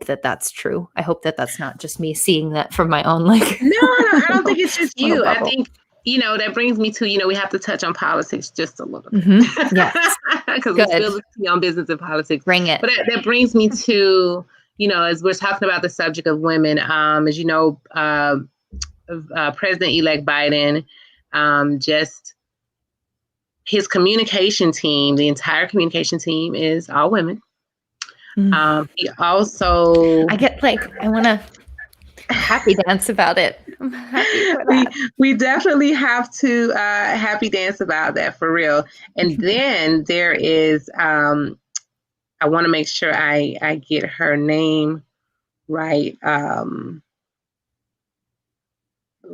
that that's true. I hope that that's not just me seeing that from my own No, I don't think it's just you. I think that brings me to, we have to touch on politics just a little bit. Yes. Because we spill the tea on business and politics. Bring it. But that brings me to, as we're talking about the subject of women, as you know, President-elect Biden, just his communication team, the entire communication team is all women. He also... I want to happy dance about it. I'm happy for that. We definitely have to happy dance about that, for real. And then there is, I want to make sure I get her name right.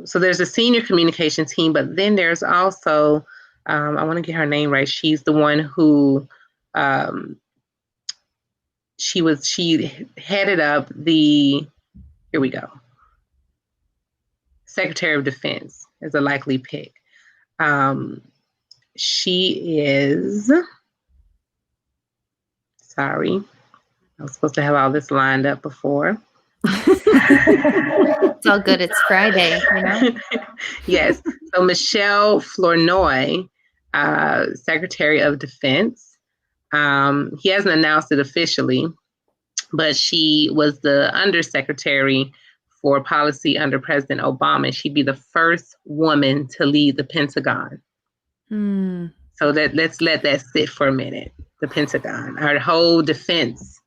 So there's a senior communication team, but then there's also, I want to get her name right. She's the one who, she headed up the, here we go, Secretary of Defense is a likely pick. She is, sorry, I was supposed to have all this lined up before. It's all good. It's Friday, Yes. So Michelle Flournoy, Secretary of Defense. He hasn't announced it officially, but she was the Undersecretary for Policy under President Obama. She'd be the first woman to lead the Pentagon. So let's let that sit for a minute. The Pentagon, our whole defense.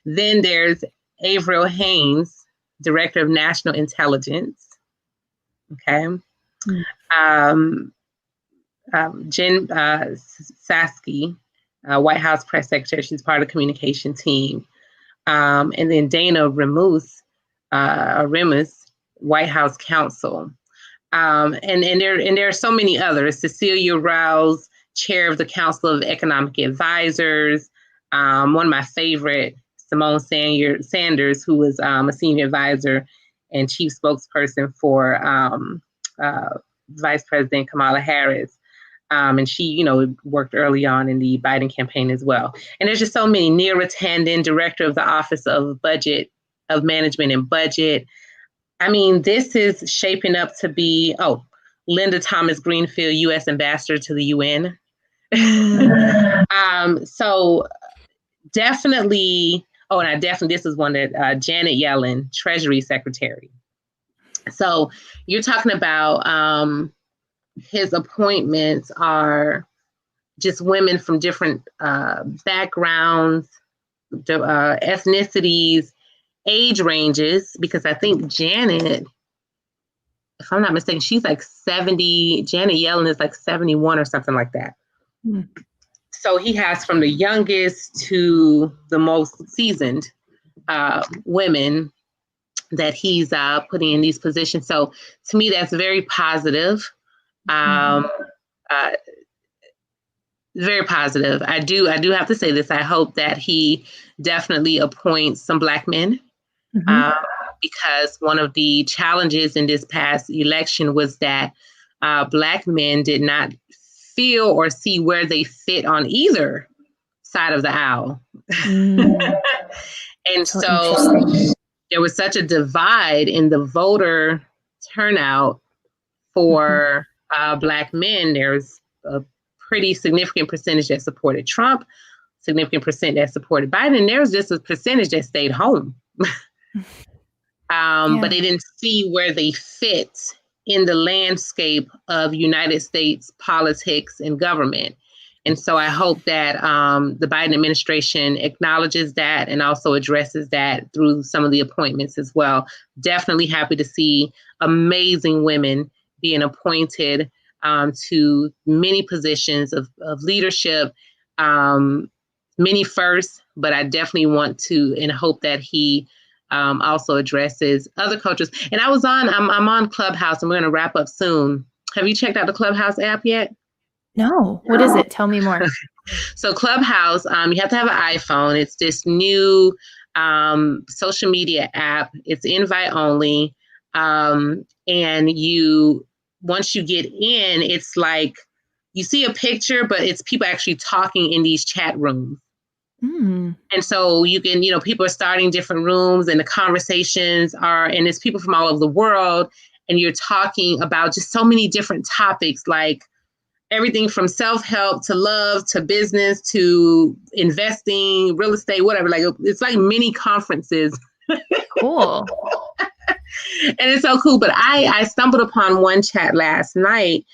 Then there's Avril Haines, Director of National Intelligence. Okay. Jen Psaki, White House Press Secretary. She's part of the communication team. And then Dana Remus, White House Counsel. And there are so many others. Cecilia Rouse, Chair of the Council of Economic Advisors. One of my favorite, Simone Sanders, who was a senior advisor and chief spokesperson for Vice President Kamala Harris. And she, worked early on in the Biden campaign as well. And there's just so many. Neera Tanden, Director of the Office of Management and Budget. I mean, this is shaping up to be, Linda Thomas Greenfield, U.S. Ambassador to the UN. So definitely, this is one that Janet Yellen, Treasury Secretary. So you're talking about his appointments are just women from different backgrounds, ethnicities, age ranges, because I think Janet, if I'm not mistaken, she's like 70. Janet Yellen is like 71 or something like that. So he has from the youngest to the most seasoned women that he's putting in these positions. So to me, that's very positive. Very positive. I do have to say this. I hope that he definitely appoints some Black men, because one of the challenges in this past election was that Black men did not feel or see where they fit on either side of the aisle. And so there was such a divide in the voter turnout for Black men. There's a pretty significant percentage that supported Trump, significant percent that supported Biden, and there was just a percentage that stayed home. But they didn't see where they fit in the landscape of United States politics and government. And so I hope that the Biden administration acknowledges that and also addresses that through some of the appointments as well. Definitely happy to see amazing women being appointed to many positions of leadership, many firsts, but I definitely want to and hope that he also addresses other cultures. And I'm on Clubhouse, and we're going to wrap up soon. Have you checked out the Clubhouse app yet? No. What is it? Tell me more. So Clubhouse, you have to have an iPhone. It's this new social media app. It's invite only. And once you get in, it's like you see a picture, but it's people actually talking in these chat rooms. Mm. And so you can, people are starting different rooms and the conversations are, and it's people from all over the world. And you're talking about just so many different topics, like everything from self-help to love to business to investing, real estate, whatever. Like it's like mini conferences. Cool. And it's so cool. But I stumbled upon one chat last night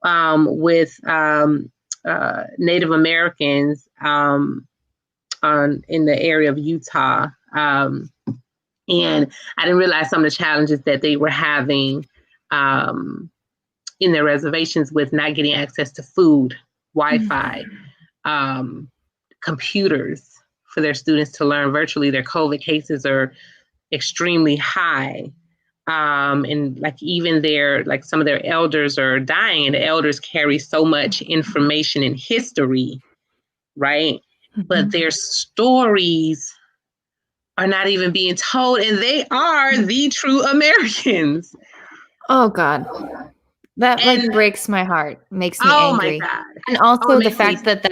with Native Americans in the area of Utah. And I didn't realize some of the challenges that they were having in their reservations with not getting access to food, Wi-Fi, computers for their students to learn virtually. Their COVID cases are extremely high. And like even some of their elders are dying, and the elders carry so much information and history, right? But their stories are not even being told, and they are the true Americans. Oh God. That breaks my heart, makes me angry. My God. And also the fact that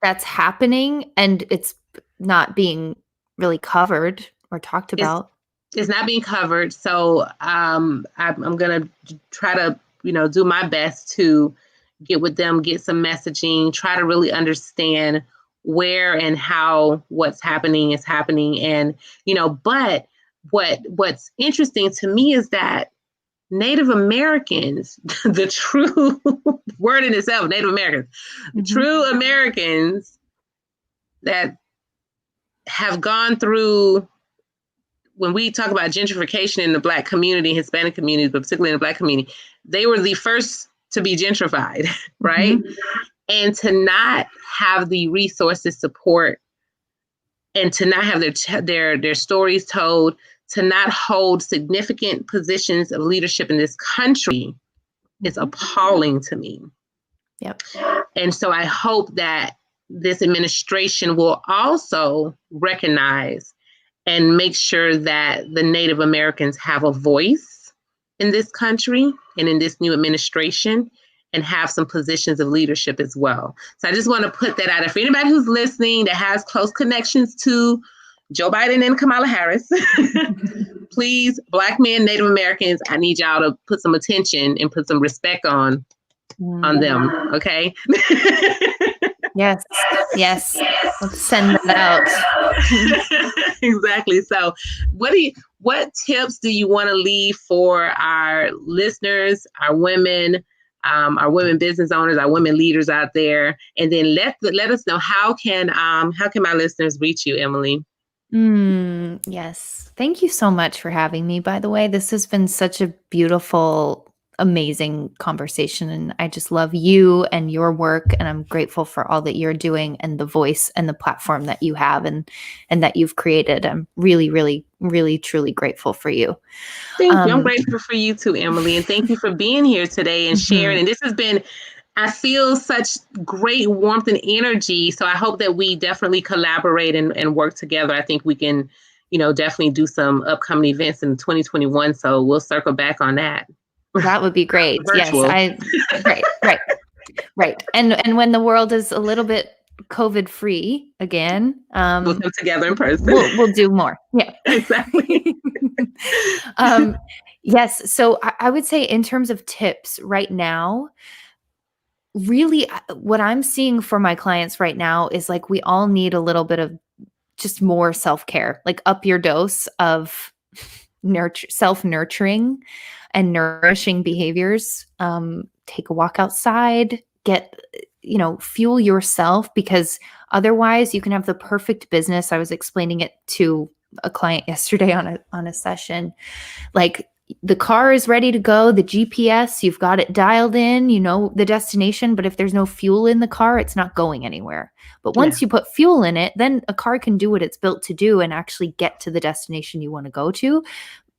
that's happening and it's not being really covered or talked about. It's not being covered. So I'm going to try to, do my best to get with them, get some messaging, try to really understand where and how what's happening is happening. And, but what's interesting to me is that Native Americans, the true word in itself, Native Americans, true Americans that have gone through, when we talk about gentrification in the Black community, Hispanic communities, but particularly in the Black community, they were the first to be gentrified, right? And to not have the resources, support, and to not have their stories told, to not hold significant positions of leadership in this country is appalling to me. Yep. And so I hope that this administration will also recognize and make sure that the Native Americans have a voice in this country and in this new administration, and have some positions of leadership as well. So I just want to put that out there for anybody who's listening that has close connections to Joe Biden and Kamala Harris. Please, Black men, Native Americans, I need y'all to put some attention and put some respect on them. Okay. Yes. Let's send that out. Exactly. So what tips do you want to leave for our listeners, our women business owners, our women leaders out there? And then let us know how can my listeners reach you, Emily? Yes. Thank you so much for having me, by the way. This has been such a beautiful, amazing conversation, and I just love you and your work, and I'm grateful for all that you're doing and the voice and the platform that you have and that you've created. I'm really, really, really, truly grateful for you. Thank you. I'm grateful for you too, Emily, and thank you for being here today and sharing. And this has been, I feel such great warmth and energy. So I hope that we definitely collaborate and work together. I think we can, definitely do some upcoming events in 2021. So we'll circle back on that. That would be great. Virtual. Yes, right. And when the world is a little bit COVID free again, we'll come together in person. We'll do more. Yeah, exactly. Yes. So I would say in terms of tips right now, really what I'm seeing for my clients right now is like we all need a little bit of just more self-care, like up your dose of self-nurturing and nourishing behaviors. Take a walk outside, fuel yourself, because otherwise you can have the perfect business. I was explaining it to a client yesterday on a session. Like the car is ready to go, the GPS, you've got it dialed in, the destination, but if there's no fuel in the car, it's not going anywhere. But once you put fuel in it, then a car can do what it's built to do and actually get to the destination you want to go to.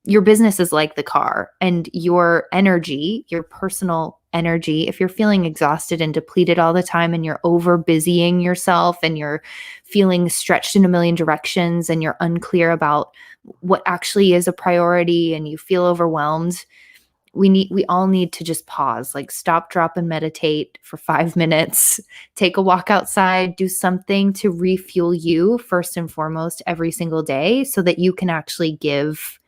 Your business is like the car, and your energy, your personal energy, if you're feeling exhausted and depleted all the time and you're over busying yourself and you're feeling stretched in a million directions and you're unclear about what actually is a priority and you feel overwhelmed, we all need to just pause, like stop, drop, and meditate for 5 minutes, take a walk outside, do something to refuel you first and foremost every single day so that you can actually give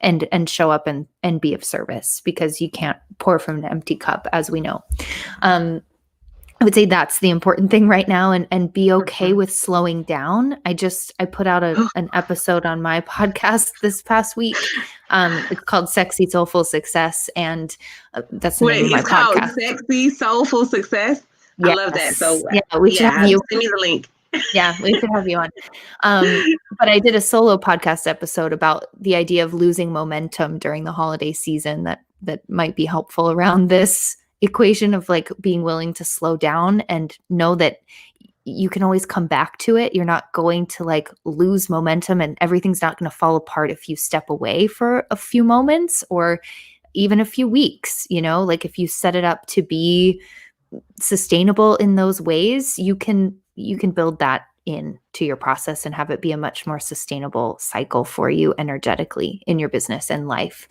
and show up and be of service, because you can't pour from an empty cup, as we know. I would say that's the important thing right now, and be okay with slowing down. I put out an episode on my podcast this past week. It's called Sexy Soulful Success, and that's the name of my podcast. Called Sexy Soulful Success. Yes. I love that. So we should have you. Send me the link. Yeah, we should have you on. But I did a solo podcast episode about the idea of losing momentum during the holiday season that might be helpful around this equation of like being willing to slow down and know that you can always come back to it. You're not going to like lose momentum, and everything's not going to fall apart if you step away for a few moments or even a few weeks. Like if you set it up to be sustainable in those ways, you can build that into your process and have it be a much more sustainable cycle for you energetically in your business and life.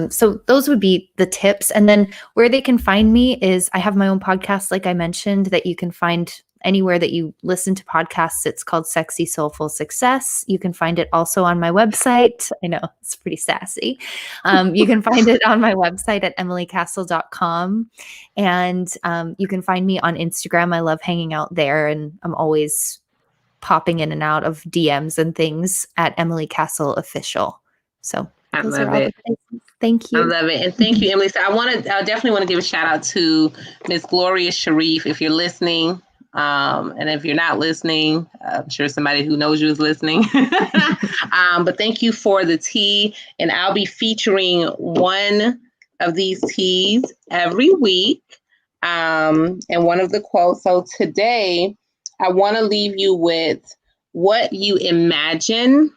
So those would be the tips. And then where they can find me is I have my own podcast, like I mentioned, that you can find anywhere that you listen to podcasts. It's called Sexy Soulful Success. You can find it also on my website. I know it's pretty sassy. You can find it on my website at emilycassel.com. And you can find me on Instagram. I love hanging out there, and I'm always popping in and out of DMs and things at Emily Cassel Official. So I love it. Thank you. I love it. And thank you, Emily. So I definitely want to give a shout out to Miss Gloria Sharif, if you're listening. And if you're not listening, I'm sure somebody who knows you is listening. But thank you for the tea. And I'll be featuring one of these teas every week. And one of the quotes. So today, I want to leave you with what you imagine,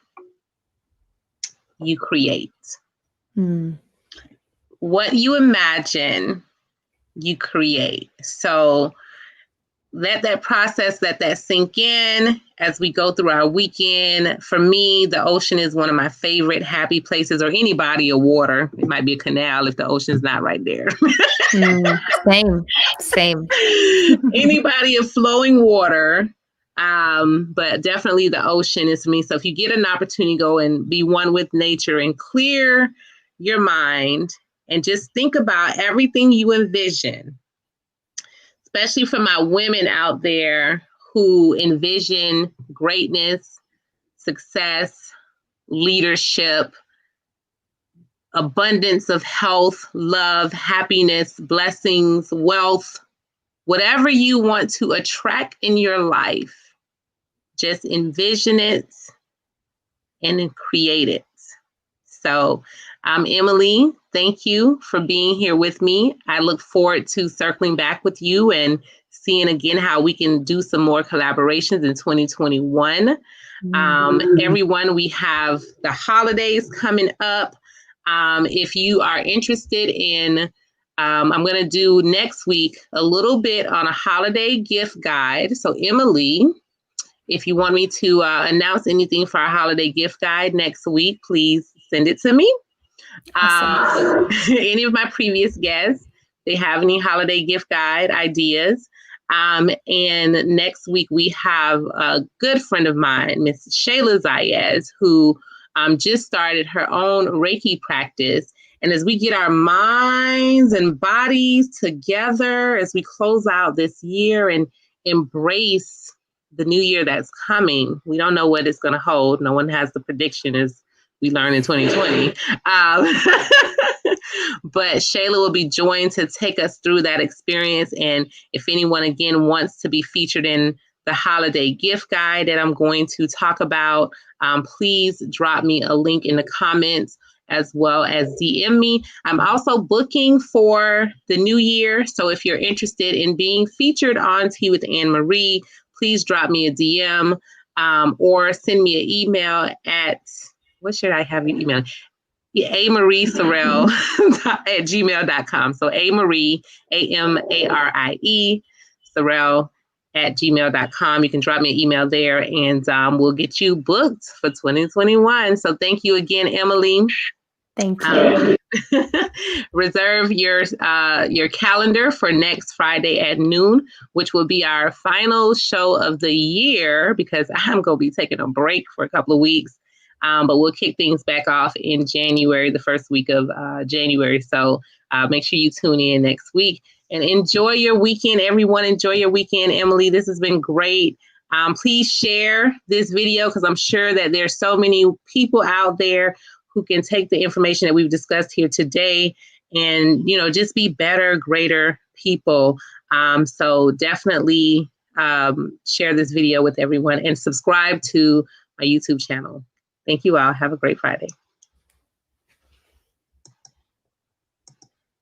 you create. What you imagine, you create. So let that process, let that sink in as we go through our weekend. For me, the ocean is one of my favorite happy places, or any body of water. It might be a canal if the ocean's not right there. Same. Any body of flowing water. But definitely the ocean is for me. So if you get an opportunity, go and be one with nature and clear your mind and just think about everything you envision. Especially for my women out there who envision greatness, success, leadership, abundance of health, love, happiness, blessings, wealth, whatever you want to attract in your life, just envision it and then create it. So I'm Emily. Thank you for being here with me. I look forward to circling back with you and seeing again how we can do some more collaborations in 2021. Everyone, we have the holidays coming up. If you are interested in, I'm going to do next week a little bit on a holiday gift guide. So Emily, if you want me to announce anything for our holiday gift guide next week, please send it to me. Awesome. Any of my previous guests, they have any holiday gift guide ideas. And next week we have a good friend of mine, Miss Shayla Zayez, who just started her own Reiki practice. And as we get our minds and bodies together, as we close out this year and embrace the new year that's coming, we don't know what it's going to hold. No one has the prediction, as we learned in 2020. But Shayla will be joined to take us through that experience. And if anyone, again, wants to be featured in the holiday gift guide that I'm going to talk about, please drop me a link in the comments, as well as DM me. I'm also booking for the new year. So if you're interested in being featured on Tea with Ann Marie, please drop me a DM or send me an email at, what should I have you email? Ann Marie Sorrell at gmail.com. So Ann Marie, AMARIE, Sorrell at gmail.com. You can drop me an email there and we'll get you booked for 2021. So thank you again, Emily. Thank you. Reserve your calendar for next Friday at noon, which will be our final show of the year because I'm going to be taking a break for a couple of weeks. But we'll kick things back off in January, the first week of January. So make sure you tune in next week and enjoy your weekend. Everyone, enjoy your weekend. Emily, this has been great. Please share this video because I'm sure that there's so many people out there who can take the information that we've discussed here today and, just be better, greater people. So definitely share this video with everyone and subscribe to my YouTube channel. Thank you all. Have a great Friday.